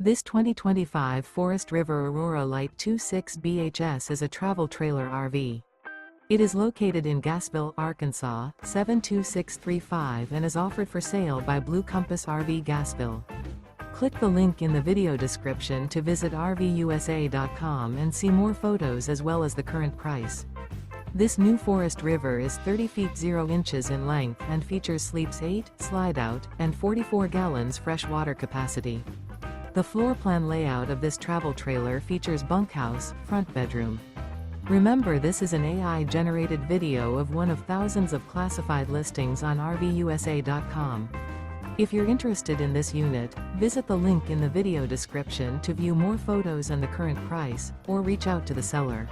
This 2025 Forest River Aurora Light 26 BHS is a travel trailer RV. It is located in Gassville, Arkansas, 72635 and is offered for sale by Blue Compass RV Gassville. Click the link in the video description to visit RVUSA.com and see more photos as well as the current price. This new Forest River is 30 feet 0 inches in length and features sleeps 8, slide-out, and 44 gallons fresh water capacity. The floor plan layout of this travel trailer features bunkhouse, front bedroom. Remember, this is an AI-generated video of one of thousands of classified listings on RVUSA.com. If you're interested in this unit, visit the link in the video description to view more photos and the current price, or reach out to the seller.